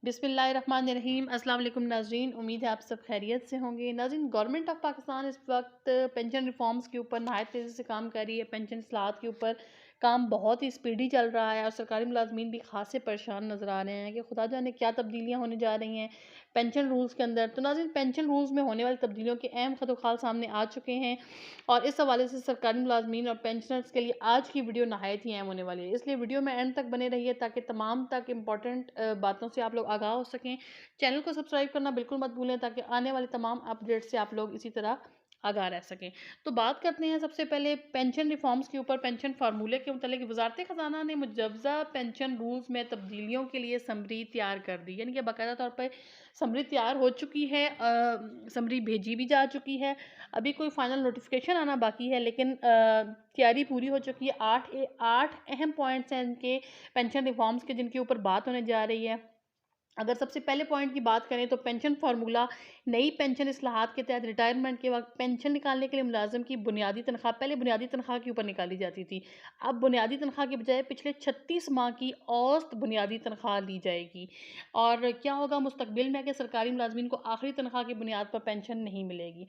बिस्मिल्लाहिर्रहमानिर्रहीम। अस्सलाम वालेकुम नाज़रीन, उम्मीद है आप सब खैरियत से होंगे। नाज़रीन, गवर्नमेंट ऑफ पाकिस्तान इस वक्त पेंशन रिफॉर्म्स के ऊपर नहायत तेज़ी से काम कर रही है। पेंशन इस्लाहत के ऊपर काम बहुत ही स्पीडी चल रहा है और सरकारी मुलाजमीन भी खासे परेशान नज़र आ रहे हैं कि खुदा जाने क्या तब्दीलियाँ होने जा रही हैं पेंशन रूल्स के अंदर। तो नाज़रीन, पेंशन रूल्स में होने वाली तब्दीलियों के अहम खतोखाल सामने आ चुके हैं और इस हवाले से सरकारी मुलाजमीन और पेंशनर्स के लिए आज की वीडियो नहायत ही अहम होने वाली है। इसलिए वीडियो में एंड तक बने रहिए ताकि तमाम तक इम्पॉर्टेंट बातों से आप लोग आगाह हो सकें। चैनल को सब्सक्राइब करना बिल्कुल मत भूलें ताकि आने वाली तमाम अपडेट से आप लोग इसी तरह आगाह रह सकें। तो बात करते हैं सबसे पहले पेंशन रिफॉर्म्स के ऊपर। पेंशन फार्मूले के मुतालिक वज़ारत ख़ज़ाना ने मुजवज़ा पेंशन रूल्स में तब्दीलियों के लिए समरी तैयार कर दी, यानी कि बाकायदा तौर पर समरी तैयार हो चुकी है। समरी भेजी भी जा चुकी है। अभी कोई फाइनल नोटिफिकेशन आना बाकी है, लेकिन तैयारी पूरी हो चुकी है। आठ अहम पॉइंट्स हैं इनके पेंशन रिफॉर्म्स के, जिनके ऊपर बात होने जा रही है। अगर सबसे पहले पॉइंट की बात करें तो पेंशन फार्मूला नई पेंशन इस्लाहात के तहत रिटायरमेंट के वक्त पेंशन निकालने के लिए मुलाजिम की बुनियादी तनख्वाह, पहले बुनियादी तनख्वाह के ऊपर निकाली जाती थी, अब बुनियादी तनख्वाह के बजाय पिछले 36 माह की औसत बुनियादी तनख्वाह ली जाएगी। और क्या होगा मुस्तकबिल में कि सरकारी मुलाजमीन को आखिरी तनख्वाह की बुनियाद पर पेंशन नहीं मिलेगी।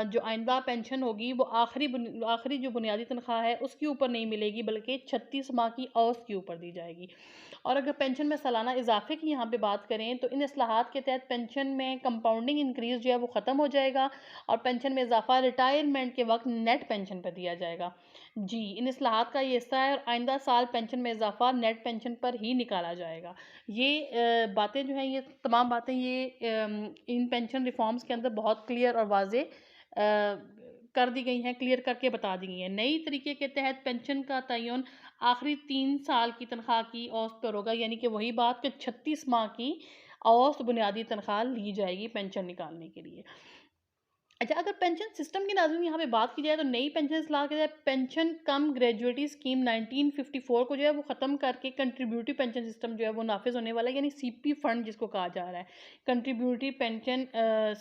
जो आइंदा पेंशन होगी वो आखिरी जो बुनियादी तनख्वाह है उसके ऊपर नहीं मिलेगी, बल्कि 36 माह की औसत के ऊपर दी जाएगी। और अगर पेंशन में सालाना इजाफे की यहाँ पे बात करें तो इन इस्लाहात के तहत पेंशन में कंपाउंडिंग इंक्रीज जो है वो ख़त्म हो जाएगा और पेंशन में इजाफा रिटायरमेंट के वक्त नेट पेंशन पर दिया जाएगा। जी, इन इस्लाहात का ये हिस्सा है और आइंदा साल पेंशन में इजाफा नेट पेंशन पर ही निकाला जाएगा। ये बातें जो हैं, ये तमाम बातें इन पेंशन रिफॉर्म्स के अंदर बहुत क्लियर और वाज़े कर दी गई हैं, क्लियर करके बता दी गई हैं। नई तरीके के तहत पेंशन का तयन आखिरी 3 साल की तनख्वाह की औसत पर होगा, यानी कि वही बात कि 36 माह की औसत बुनियादी तनख्वाह ली जाएगी पेंशन निकालने के लिए। अच्छा, अगर पेंशन सिस्टम की नाज़रीन यहाँ पे बात की जाए तो नई पेंशन इस्लाह के तहत पेंशन कम ग्रेजुएटी स्कीम 1954 को जो है वो ख़त्म करके कंट्रीब्यूटिव पेंशन सिस्टम जो है वो नाफिज होने वाला है, यानी सीपी फंड जिसको कहा जा रहा है। कंट्रीब्यूटिव पेंशन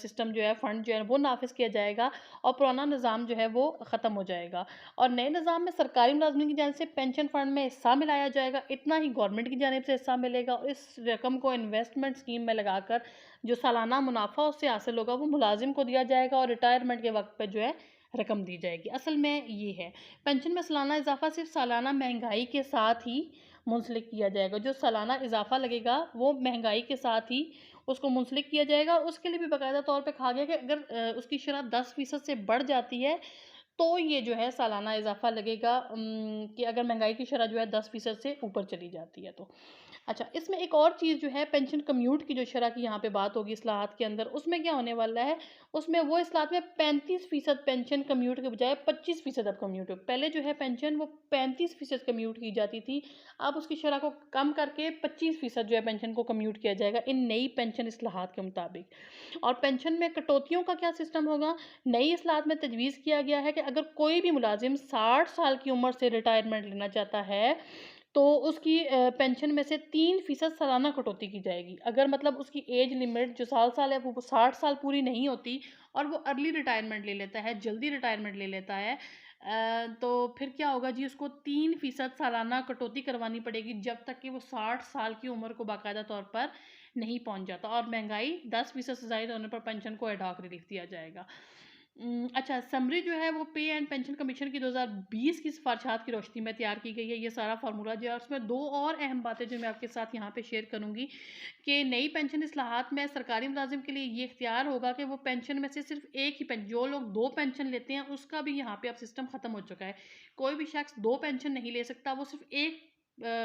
सिस्टम जो है, फंड जो है वो नाफिज किया जाएगा और पुराना निज़ाम जो है वो ख़त्म हो जाएगा और नए निज़ाम में सरकारी मुलाजमीन की जानिब से पेंशन फंड में हिस्सा मिलाया जाएगा। इतना ही गवर्नमेंट की जानिब से हिस्सा मिलेगा और इस रकम को इन्वेस्टमेंट स्कीम में लगाकर जो सालाना मुनाफा उससे हासिल होगा वो मुलाजिम को दिया जाएगा और रिटायरमेंट के वक्त पे जो है रकम दी जाएगी। असल में ये है, पेंशन में सालाना इजाफा सिर्फ सालाना महंगाई के साथ ही मुंसलिक किया जाएगा। जो सालाना इजाफा लगेगा वो महंगाई के साथ ही उसको मुंसलिक किया जाएगा और उसके लिए भी बाकायदा तौर पे कहा गया कि अगर उसकी शरह 10% से बढ़ जाती है तो ये जो है सालाना इजाफा लगेगा, कि अगर महंगाई की शरह जो है 10% से ऊपर चली जाती है तो। अच्छा, इसमें एक और चीज़ जो है, पेंशन कम्यूट की जो शरह की यहाँ पे बात होगी इस्लाहात के अंदर, उसमें क्या होने वाला है, उसमें वो इस्लाहात में 35% पेंशन कम्यूट के बजाय 25% अब कम्यूट हो। पहले जो है पेंशन वो 35% कम्यूट की जाती थी, अब उसकी शरह को कम करके 25% जो है पेंशन को कम्यूट किया जाएगा इन नई पेंशन इस्लाहात के मुताबिक। और पेंशन में कटौतियों का क्या सिस्टम होगा, नई इस्लाहात में तजवीज़ किया गया है कि अगर कोई भी मुलाजिम 60 साल की उम्र से रिटायरमेंट लेना चाहता है तो उसकी पेंशन में से 3% सालाना कटौती की जाएगी। अगर मतलब उसकी एज लिमिट जो साल है वो 60 साल पूरी नहीं होती और वो अर्ली रिटायरमेंट ले लेता है, जल्दी रिटायरमेंट ले लेता है, तो फिर क्या होगा जी, उसको 3% सालाना कटौती करवानी पड़ेगी जब तक कि वो 60 साल की उम्र को बाकायदा तौर पर नहीं पहुँच जाता और महंगाई 10% से ज़ायद होने पर पेंशन को एड हॉक रिलीफ दिया जाएगा। अच्छा, समरी जो है वो पे एंड पेंशन कमीशन की 2020 की सिफारिशात की रोशनी में तैयार की गई है। ये सारा फार्मूला जो है उसमें 2 और अहम बातें जो मैं आपके साथ यहाँ पे शेयर करूँगी कि नई पेंशन इस्लाहात में सरकारी मुलाजिम के लिए ये इख्तियार होगा कि वो पेंशन में से सिर्फ एक ही पेंशन, जो लोग 2 पेंशन लेते हैं उसका भी यहाँ पे अब सिस्टम ख़त्म हो चुका है। कोई भी शख्स 2 पेंशन नहीं ले सकता, वो सिर्फ एक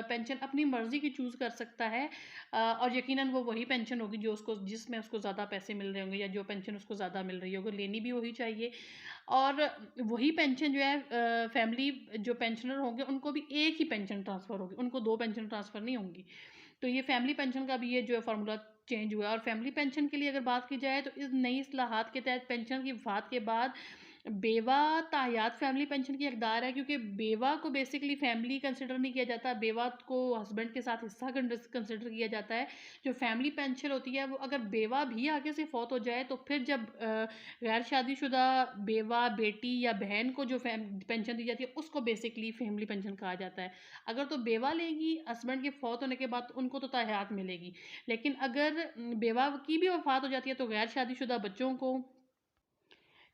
पेंशन अपनी मर्ज़ी की चूज़ कर सकता है और यकीनन वो वही पेंशन होगी जो उसको, जिसमें उसको ज़्यादा पैसे मिल रहे होंगे या जो पेंशन उसको ज़्यादा मिल रही होगी, लेनी भी वही चाहिए। और वही पेंशन जो है, फैमिली जो पेंशनर होंगे उनको भी एक ही पेंशन ट्रांसफ़र होगी, उनको 2 पेंशन ट्रांसफ़र नहीं होंगी। तो ये फैमिली पेंशन का भी ये जो है फार्मूला चेंज हुआ है और फैमिली पेंशन के लिए अगर बात की जाए तो इस नई इस्लाहात के तहत पेंशन की वफ़ात के बाद बेवा तायात फैमिली पेंशन की हकदार है, क्योंकि बेवा को बेसिकली फैमिली कंसिडर नहीं किया जाता। बेवा को हस्बैंड के साथ हिस्सा कंसिडर किया जाता है। जो फैमिली पेंशन होती है वो अगर बेवा भी आगे से फौत हो जाए तो फिर जब गैर शादीशुदा बेवा बेटी या बहन को जो पेंशन दी जाती है उसको बेसिकली फैमिली पेंशन कहा जाता है। अगर तो बेवा लेगी हस्बैंड के फौत होने के बाद तो उनको तो तायात मिलेगी। लेकिन अगर बेवा की भी वफात हो जाती है तो गैर शादीशुदा बच्चों को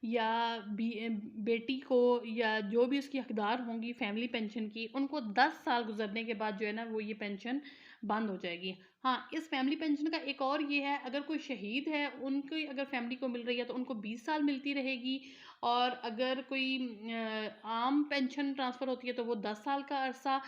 या बेटी को या जो भी उसकी हकदार होंगी फैमिली पेंशन की, उनको 10 साल गुजरने के बाद जो है ना वो ये पेंशन बंद हो जाएगी। हाँ, इस फैमिली पेंशन का एक और ये है, अगर कोई शहीद है उनकी अगर फैमिली को मिल रही है तो उनको 20 साल मिलती रहेगी। और अगर कोई आम पेंशन ट्रांसफ़र होती है तो वो 10 साल का अरसा।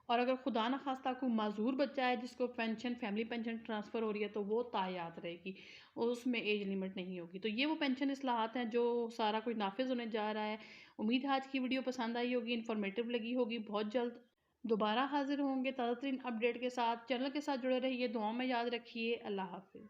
और अगर खुदा न खास्ता कोई माजूर बच्चा है जिसको पेंशन फैमिली पेंशन ट्रांसफ़र हो रही है तो वो तायात रहेगी, उसमें एज लिमिट नहीं होगी। तो ये वो पेंशन इस्लाहात हैं जो सारा कुछ नाफिज होने जा रहा है। उम्मीद है आज की वीडियो पसंद आई होगी, इन्फॉर्मेटिव लगी होगी। बहुत जल्द दोबारा हाजिर होंगे ताज़ा तरीन अपडेट के साथ। चैनल के साथ जुड़े रहिए, दुआओं में याद रखिए। अल्लाह हाफिज़।